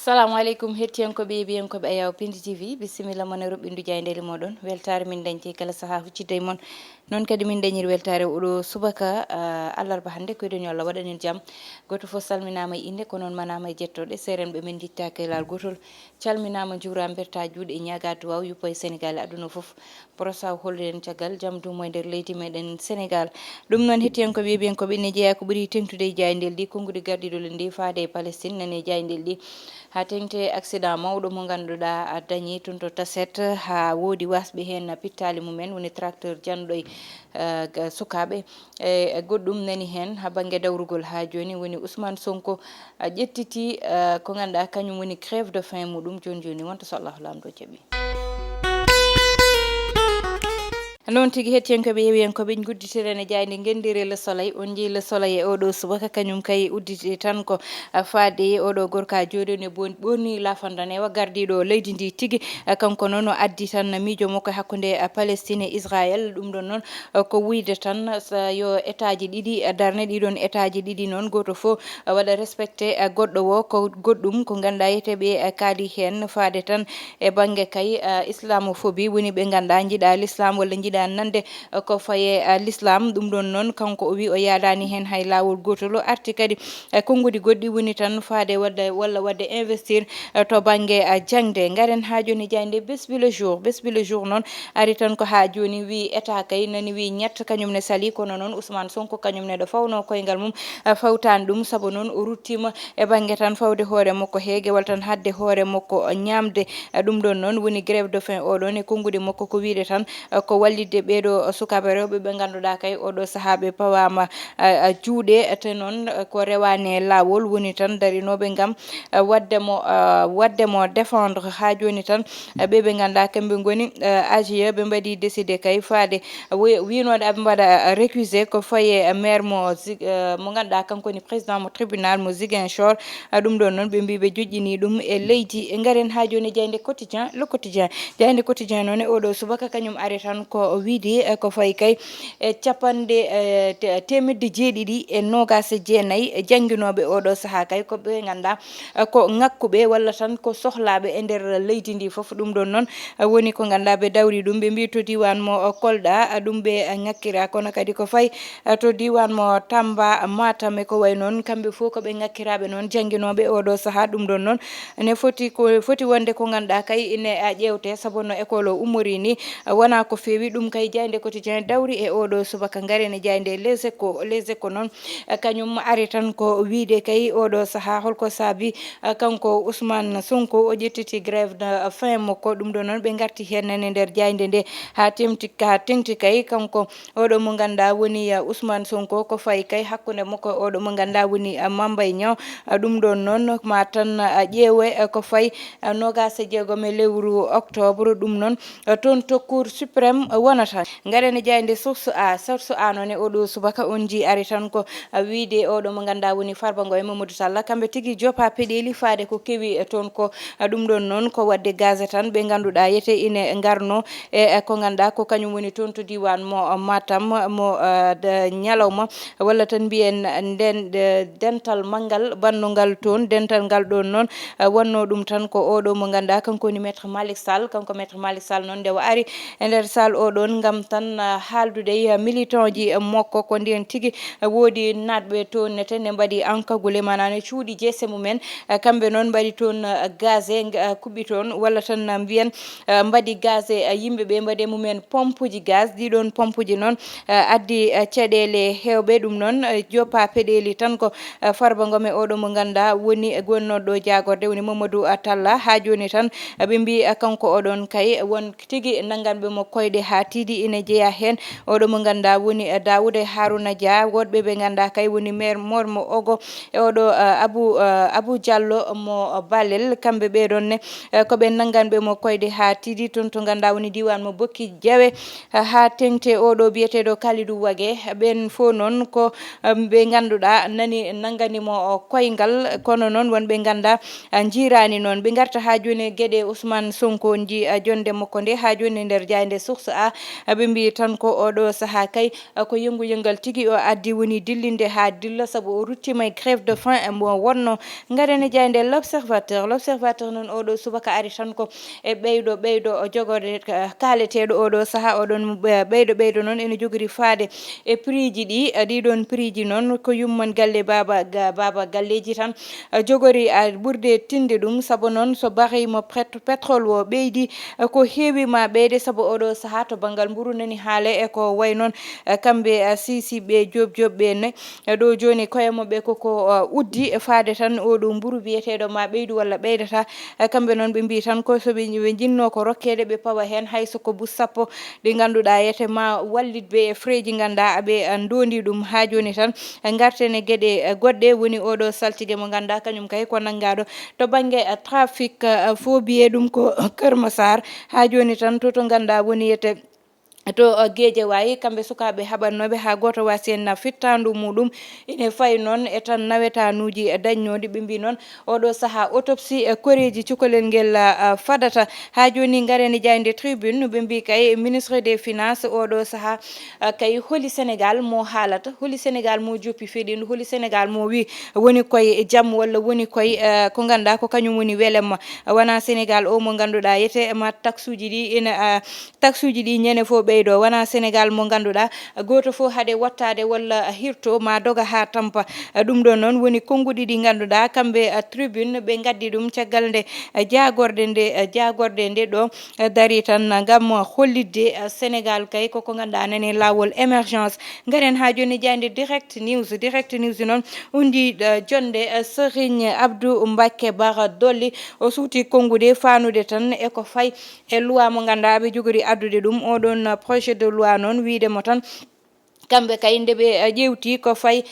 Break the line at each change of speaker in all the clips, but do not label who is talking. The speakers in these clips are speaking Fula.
Assalamu alaikum hettiyankoɓe biyankoɓe ayaw Piindi TV bisimilla mon e roɓɓindu jayndeli moɗon weltare min dañti kala saaha huccidde mon noon kadi min dañiri weltare oɗo subaka allarba hannde koyɗen yo Allah waɗanen jaam goto fof salminama e inde ko noon manama e jettoɗe serenɓe men jittaka e laal gotol calminama juurama berta juuɗe e ñaga duwaw yuppo e Sénégal aduna foof brosa holden caggal jaam dumo e nder leydi meɗen Sénégal ɗum noon hettiyankoɓe biyankoɓe ne jeeya ko ɓuuri tengtude e jaydel ɗi kongude gardiɗole ndi faade e Palestine nane jaydel ɗi ha tengte accident mawɗo mo ganduɗa dañi toon to Taset ha woodi wasɓe hen pittali mumen woni tracteur janɗo e sukaɓe e goɗɗum nani hen ha banggue dawrugol ha joni woni Ousmane Sonko ƴettiti ko ganduɗa kañum woni crève de faim muɗum joni wonta so Allahu lamɗo jaaɓi. noon tigui hettiyankoɓe yewiyankoɓe gudditiren e jayde gendire le soleil on jii le soleil e oɗo subaka kañum kay udditi tan ko faade oɗo gorka joɗoni ɓonni lafandanewa gardiɗo leydi ndi tigui kanko noon o addi tan miijo makko hakkude Palestine e Israël ɗum ɗon noon ko wuyde tan yo état ji ɗiɗi darne ɗiɗon état ji ɗiɗi noon goto fo waɗa respecté goɗɗo wo ko goɗɗum ko ganduɗa yeteɓe kaali hen faade tan e banggue kay islamophobie woni ɓe ganduɗa jiiɗa l'islam walla jiiɗa nande ko faye l'islam ɗum ɗon noon kanko o wi o yadani hen hay lawol gotol o arti kadi konngudi goɗɗi woni tan faade wadde walla wadde investir to banggue jangde garen ha joni jayde besbi le jour noon ari tan ko ha joni wi état kay nani wi ñett kañum ne sali kono noon Ousmane Sonko kañum ne ɗo fawno koyngal mum fawtani ɗum saabu noon o ruttima e banggue tan fawde hoore makko heege walla tan hadde hoore makko ñamde ɗum ɗon noon woni grève de faim oɗon e konngudi makko ko wiide tan ko wallide ɓeɗo sukaɓe rewɓe ɓe ganduɗa kay oɗo saahaɓe pawama juuɗe te noon ko rewani lawol woni tan darinoɓe gam waddemo défendre ha joni tan ɓe ganduɗa kamɓe goni AGE ɓe mbaɗi décidé kay faade winode aɓe mbaɗa récusé ko faye maire mo ganduɗa kanko woni président mo tribunal mo Ziguinchor ɗum ɗon noon ɓe mbi ɓe joƴƴini ɗum e leydi garen ha joni jayde quotidien le quotidien jayde quotidien noon e oɗo subaka kañum ari tan ko wiidi ko fayi kay e capanɗe temedde jeeɗiɗi e nogas jeenayyi e jangguinoɓe oɗo saaha kay ko ɓe ganduɗa ko ngakkuɓe walla tan ko sohlaɓe e nder leydi ndi foof ɗum ɗon noon woni ko ganduɗa ɓe dawri ɗum ɓe mbi to diwan mo Kolda ɗum ɓe ngakkira kono kadi ko fayi to diwan mo Tamba Matam e ko way noon kamɓe fof koɓe ngakkiraɓe noon jangguinoɓe oɗo saaha ɗum ɗon noon ne foti wonde ko ganduɗa kay ine ƴewte saabu no école o ummori ni wona ko fewi ɗum kay jayde quotidien dawri e oɗo subaka garene jayde les échos noon kañum ari tan ko wiide kay oɗo saaha holko saabi kanko Ousmane Sonko o ƴettiti grève de faim makko ɗum ɗo noon ɓe garti hen e nder jayde nde ha tengti kay kanko oɗo mo ganduɗa woni Ousmane Sonko ko fayi kay hakkude makko oɗo mo ganduɗa woni Mambay Niang ɗum ɗon noon ma tan ƴeewe ko fayi 26 lewru octobre ɗum noon toon to cour suprême wonata garene jayde source a noon e oɗo subaka on ji ari tan ko wiide oɗo mo ganduɗa woni Farba Ngoye Mamadou Sall kamɓe tigui joppa peɗeli faade ko kewi toon ko ɗum ɗon noon ko wadde gaz tan ɓe ganduɗa yete ine garno e ko ganduɗa ko kañum woni toon to diwan mo Matam mo ñalawma walla tan mbiyen nden dental manggal bannogal toon dental ngal ɗon noon wonno ɗum tan ko oɗo mo ganduɗa kanko woni maître Malick Sall kanko maître Malick Sall noon nde o ari e nder salle oɗon gam tan haaldude militant ji makko ko ndihen tigui woodi natɓe toon nete ne mbaɗi enkagulé manane cuuɗi jeese mumen kamɓe noon mbaɗi toon gazé kuɓɓi toon walla tan mbiyen mbaɗi gazé yimɓeɓe mbaɗe mumen pompe ji gaz ɗiɗon pompe ji noon addi caɗele hewɓe ɗum noon joppa peɗeli tan ko Farba Ngom e oɗo mo ganduɗa woni gonnoɗo jagorde woni Mamadou Talla ha joni tan ɓe mbi kanko oɗon kay won tigui nagganɓe mo koyɗe ha tiiɗi ina jeeya hen oɗo mo ganduɗa woni Daouda Harouna Dia woɗɓe ɓe ganduɗa kay woni maire mor mo Ogo e oɗo Abou Diallo mo Balel kamɓe ɓeɗon ne koɓe nagganɓe mo koyɗe ha tiiɗi toon to ganduɗa woni diwan mo Bokki Diawe ha tengte oɗo biyeteɗo Kalidou Wague ɓen fo noon ko ɓe ganduɗa nani nagganimo koyngal kono noon wonɓe ganduɗa jirani noon ɓe garta ha joni gueɗe Ousmane Sonko ji jonde makko nde ha joni nder jayde source a ɓe mbi tan ko oɗo saha kay ko yëngu-yëngal tigi o addi woni dillinde ha dilla sabu o ruttima e grève de faim mo wonno garene jayde l'observateur noon oɗo subaka ari tan ko e ɓeydo o jogorde kaaleteɗo oɗo saha oɗon ɓeydo noon ene jogori faade e prix ji ɗiɗon prix ji noon ko yumman galle baba galleji tan jogori ɓurde tinde ɗum saabu noon so barimo pétrole o ɓeydi ko heewi ma ɓeyde saabu oɗo saha to banggal mburu nani haale e ko way noon kamɓe sisi ɓe job ɓe ne ɗo joni koyemoɓe koko uddi faade tan oɗo mburu biyeteɗo ma ɓeydu walla ɓeydata kamɓe noon ɓe mbi tan ko soɓe jinno ko rokkede ɓe pawa hen hayso ko bus sappo ɗi ganduɗa yete ma wallitɓe e frais ji ganda aɓe dondi ɗum ha joni tan garten e gueɗe goɗɗe woni oɗo saltigue mo ganda kañum kay ko nanggaɗo to banggue trafic fo biye ɗum ko Keur Massar ha joni tan to ganda woni yete to Guédiawaye kamɓe sukaɓe haɓannoɓe ha goto wasi en fittandu muɗum ine fayi noon e tan nawetanuji dañnoɗi ɓe mbi noon oɗo saaha autopsie koreji cukalel ngel fadata ha joni garene jayde tribune ɓe mbi kay ministre des finances oɗo saaha kay holi Sénégal mo haalata holi Sénégal mo joppi feɗindu holi Sénégal mo wi woni koye jaam walla woni koye ko ganduɗa ko kañum woni welema wona Sénégal o mo ganduɗa yete ma taxe uji ɗi ina taxe uji ɗi ñande fo ɓeydo wona Sénégal mo ganduɗa goto fo haade wattade walla hirto ma doga ha tampa ɗum ɗo noon woni konguɗi ɗi ganduɗa kamɓe tribune ɓe gaddi ɗum caggal nde jagorde nde ɗo dari tan gam hollidde Sénégal kay koko ganduɗa nani lawol émergence garen ha joni jayde direct news noon undi jonde Serigne Abdou Mbacké Bara Dolly o suuti kongude fanude tan eko fay e loi mo ganduɗa ɓe jogori addude ɗum oɗon projet de loi noon wiidemo tan kamɓe kay nde ɓe ƴewti ko fay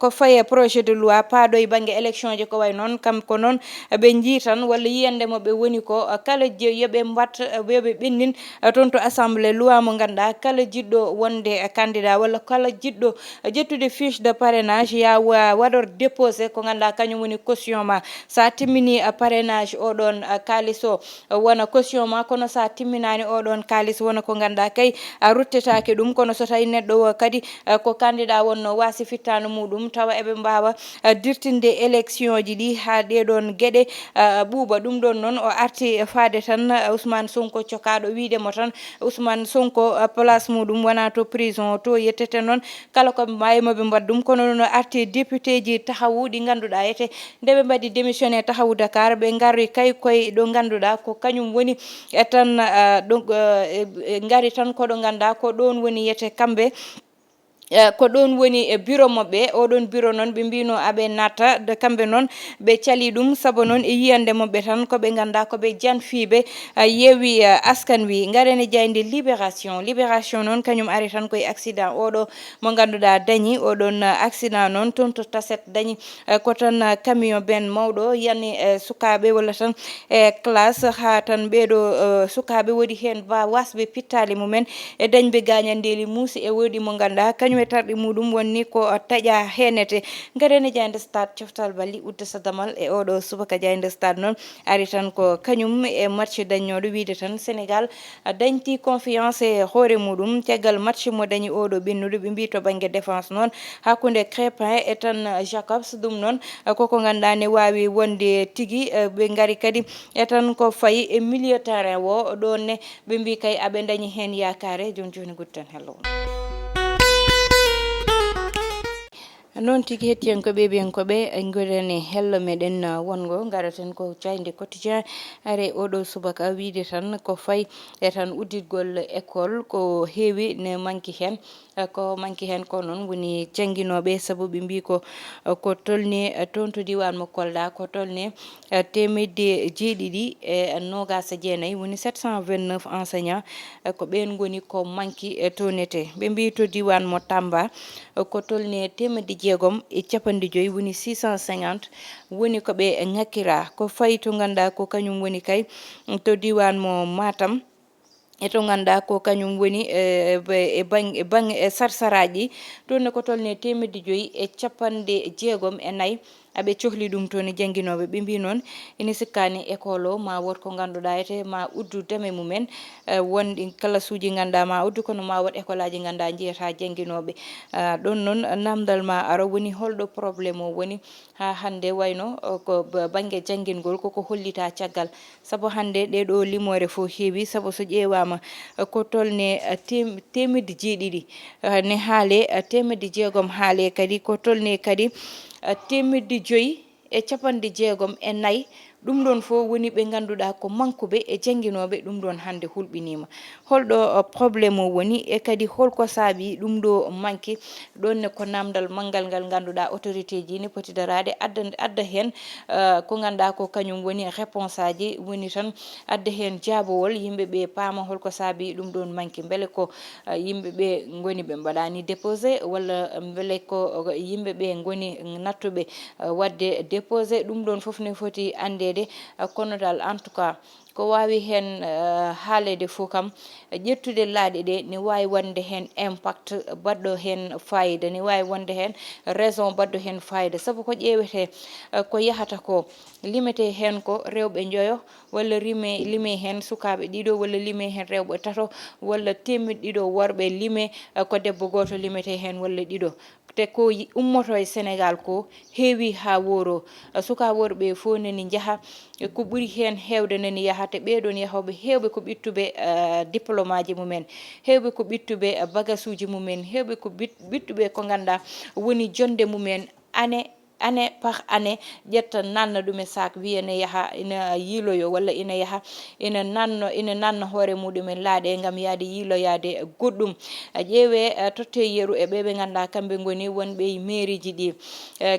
ko faye projet de loi paaɗo e banggue élection ji ko way noon kam ko noon ɓe jii tan walla yiyandemo ɓe woni ko kala yoɓe mbat yoɓe ɓennin toon to assemblée loi mo ganduɗa kala jiɗɗo wonde candidat walla kala jiɗɗo ƴettude fiche de parrainage ya waɗor déposé ko ganduɗa kañum woni caution ma sa timmini parrainage oɗon kalis o wona caution ma kono sa timminani oɗon kalis wona ko ganduɗa kay a ruttetake ɗum kono so tawi neɗɗo o kadi ko candidat wonno wasi fittanu muɗum tawa eɓe mbawa dirtinde élection ji ɗi ha ɗeɗon gueɗe ɓuuɓa ɗum ɗon noon o arti faade tan Ousmane Sonko cokaɗo wiidemo tan Ousmane Sonko place muɗum wona to prison to yettete noon kala ko mayimoɓe mbat ɗum kono noon o arti député ji tahawu ɗi ganduɗa yete ndeɓe mbaɗi démissionné tahawu Dakar ɓe garri kay koye ɗo ganduɗa ko kañum woni tan gari tan koɗo ganduɗa ko ɗon woni yete kamɓe ko ɗon woni e bureau mabɓe oɗon bureau noon ɓe mbino aɓe natta de kamɓe noon ɓe cali ɗum saabu noon e yiyande mabɓe tan koɓe ganda koɓe janfiɓe yeewi askan wi garene jayde libération noon kañum ari tan koye accident oɗo mo ganduɗa dañi oɗon accident noon toon to taset dañi ko tan camion ben mawɗo yani sukaɓe walla tan e classe ha tan ɓeɗo sukaɓe woodi hen wasɓe pittali mumen e dañɓe gañandeli muusi e woodi mo ganduɗa kañum e tarɗi muɗum wonni ko taƴa henete garene jayde stade coftal balli udda sadamal e oɗo subaka jayde stade noon ari tan ko kañum e match dañnoɗo wiide tan Sénégal dañti confiance e hoore muɗum caggal match mo dañi oɗo ɓennuɗo ɓe mbi to banggue défense noon hakkude Crépin e tan Jacobs ɗum noon koko ganduɗa ne wawi wonde tigui ɓe gaari kadi e tan ko fayi e milieu terrain o ɗon ne ɓe mbi kay aɓe dañi hen yakare joni guddan hello noon tigui hettiyankoɓe ɓiyankoɓe gueɗene hello meɗen wongo garaten ko jayde quotidien are oɗo subaka wiide tan ko fayi e tan udditgol école ko heewi ne manki hen ko noon woni jangguinoɓe saabu ɓe mbi ko tolni toon to diwan mo Kolda ko tolni temedde jeeɗiɗi e nogas e jeenayyi woni 729 enseignant ko ɓen goni ko manki e tonete ɓe mbi to diwan mo Tamba ko tolni temedde jeegom e capanɗe joyyi woni 650 woni ko ɓe ŋakkira ko fayi to ganduɗa ko kañum woni kay to diwan mo Matam e to ganduɗa ko kañum woni e banggue sarsaraji ɗi toon ko tolni temedde joyyi e capanɗe jeegom e nayyi aɓe cohli ɗum to ni jannginoɓe ɓe mbi noon ina sikkani école o ma wot ko ganduɗa ete ma uddu dame mumen wonɗi classe uji ganduɗa ma uddu kono ma wot école aji ganduɗa jiyata jannginoɓe ɗon noon namdal ma ara woni holɗo probléme o woni ha hande wayno ko banggue janngingol koko hollita caggal saabu hande ɗeɗo limore fo heewi saabu so ƴeewama ko tolne temedde jeeɗiɗi ne haale temedde jeegom haale kadi ko tolne kadi temedde joyyi e capanɗe jeegom e nayyi ɗum ɗon fof woni ɓe ganduɗa ko mankuɓe e jannginoɓe ɗum ɗon hande hulɓinima holɗo probléme o woni e kadi holko saabi ɗum ɗo manque ɗonne ko namdal manggal ngal ganduɗa autorité ji ne poti darade adda hen ko ganduɗa ko kañum woni réponse aji woni tan adda hen jaabowol yimɓeɓe paama holko saabi ɗum ɗon manque beele ko yimɓeɓe goni ɓe mbaɗani déposé walla beele ko yimɓeɓe goni nattuɓe wadde déposé ɗum ɗon foof ne foti andede kono dal en tout cas ko wawi hen haalede fof kam ƴettude laaɗe ɗe ne wawi wonde hen impact baɗɗo hen fayida ne wawi wonde hen raison baɗɗo hen fayida saabu ko ƴeewete ko yahata ko limete hen ko rewɓe joyo walla lime hen sukaɓe ɗiɗo walla lime hen rewɓe tato walla temedde ɗiɗo worɓe lime ko debbo goto limete hen walla ɗiɗo te ko ummoto e Sénégal ko heewi ha woro suka worɓe fof nani jaaha ko ɓuuri hen hewde nani yaha te ɓeɗon yahoɓe hewɓe ko ɓittuɓe diplôme aji mumen hewɓe ko ɓittuɓe bagage uji mumen hewɓe ko ɓittuɓe ko ganduɗa woni jonde mumen année par année ƴetta nanna ɗum e sac wiya ne yaaha ina yiiloyo walla ina yaaha ina nanna hoore muɗumen laaɗe gam yaade yiiloyade goɗɗum ƴeewe totte yeeru e ɓe ganduɗa kamɓe goni wonɓe e mairie ji ɗi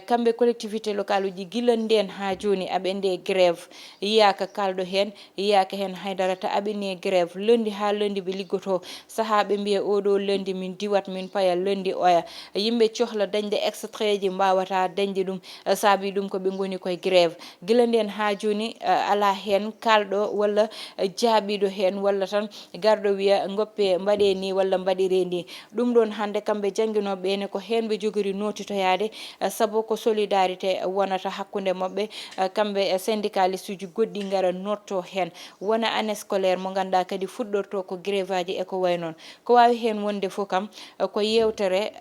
kamɓe collectivité locale uji guila nden ha joni aɓe nde grève yiyaka kalɗo hen yiyaka hen haydara ta aɓeni e grève lundi ha lundi ɓe liggoto saaha ɓe mbiya oɗo lundi min diwat min paaya lundi oya yimɓe cohla dañde extrait ji mbawata dañde ɗum saabi ɗum ko ɓe goni koye grève guila nden ha joni ala hen kalɗo walla jaabiɗo hen walla tan garɗo wiya goppe mbaɗe ni walla mbaɗire ni ɗum ɗon hande kamɓe janguinoɓe ko hen ɓe jogori notitoyade saabu ko solidarité wonata hakkude mabɓe kamɓe syndicaliste uji goɗɗi gara notto hen wona année scolaire mo ganduɗa kadi fuɗɗorto ko grève aji e ko way noon ko wawi hen wonde fof kam ko yewtere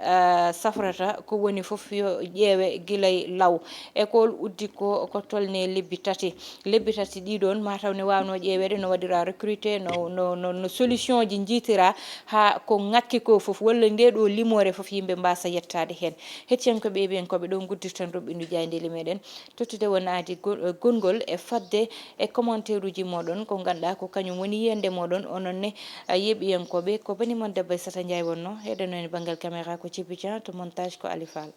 safrata ko woni foof yo ƴeewe guilay law école uddi ko tolne lebbi tati ɗiɗon mataw ne wawno ƴeewede no waɗira recruté no solution ji jiitira ha ko ngakki ko foof walla ndeɗo limore foof yimɓe mbasa yettade hen hettiyankoɓe ɓen koɓe ɗon guddirtan roɓɓindu jayndeli meɗen tottude won aadi gongol e fadde e commentaire uji moɗon ko ganduɗa ko kañum woni yiyande moɗon ononne yeeɓiyankoɓe ko banimon debbo Aissata Ndiaye wonno heɗano e banggal caméra ko Djiby Dia to montage ko Ali Fall